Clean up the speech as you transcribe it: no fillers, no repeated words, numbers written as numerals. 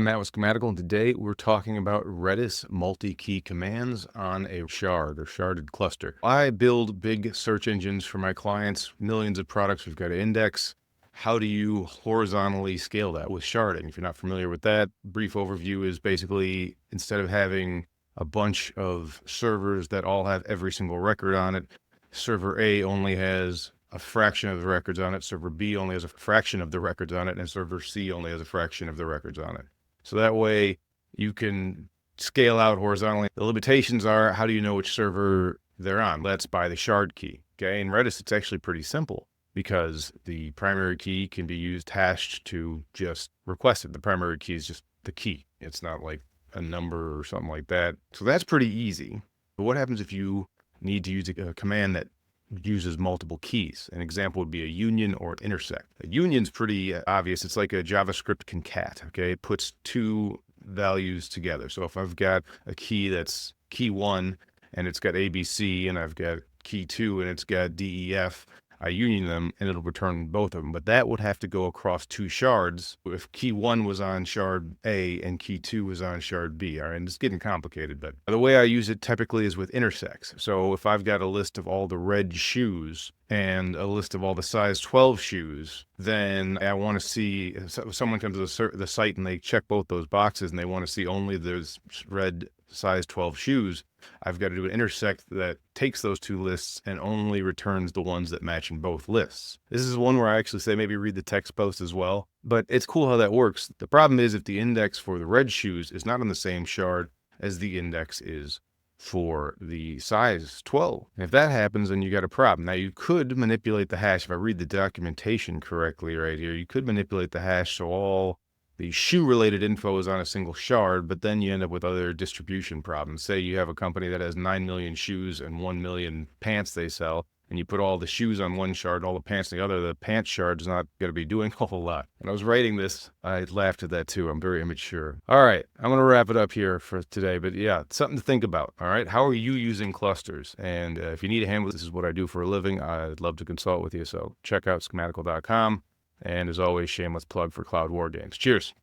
Matt with Schematical, and today we're talking about Redis multi-key commands on a shard or sharded cluster. I build big search engines for my clients, millions of products we've got to index. How do you horizontally scale that with sharding? If you're not familiar with that, brief overview is basically instead of having a bunch of servers that all have every single record on it, server A only has a fraction of the records on it, server B only has a fraction of the records on it, and server C only has a fraction of the records on it. So that way you can scale out horizontally. The limitations are, how do you know which server they're on? That's by the shard key. Okay, in Redis, it's actually pretty simple because the primary key can be used hashed to just request it. The primary key is just the key. It's not like a number or something like that. So that's pretty easy. But what happens if you need to use a command that uses multiple keys? An example would be a union or an intersect. A union's pretty obvious. It's like a JavaScript concat, okay? It puts two values together. So if I've got a key that's key 1 and it's got ABC, and I've got key 2 and it's got DEF, I union them and it'll return both of them. But that would have to go across two shards if key 1 was on shard A and key 2 was on shard B. All right, and it's getting complicated, but the way I use it typically is with intersects. So if I've got a list of all the red shoes and a list of all the size 12 shoes, then I want to see, if someone comes to the site and they check both those boxes and they want to see only those red size 12 shoes, I've got to do an intersect that takes those two lists and only returns the ones that match in both lists. This is one where I actually say maybe read the text post as well, but it's cool how that works. The problem is if the index for the red shoes is not on the same shard as the index is for the size 12. And if that happens, then you got a problem. Now you could manipulate the hash. If I read the documentation correctly right here, you could manipulate the hash so all the shoe-related info is on a single shard, but then you end up with other distribution problems. Say you have a company that has 9 million shoes and 1 million pants they sell, and you put all the shoes on one shard, all the pants on the other. The pants shard is not going to be doing a whole lot. When I was writing this, I laughed at that too. I'm very immature. All right, I'm going to wrap it up here for today, but yeah, something to think about. All right, how are you using clusters? And if you need a hand with this, is what I do for a living. I'd love to consult with you, so check out schematical.com. And as always, shameless plug for Cloud War Games. Cheers.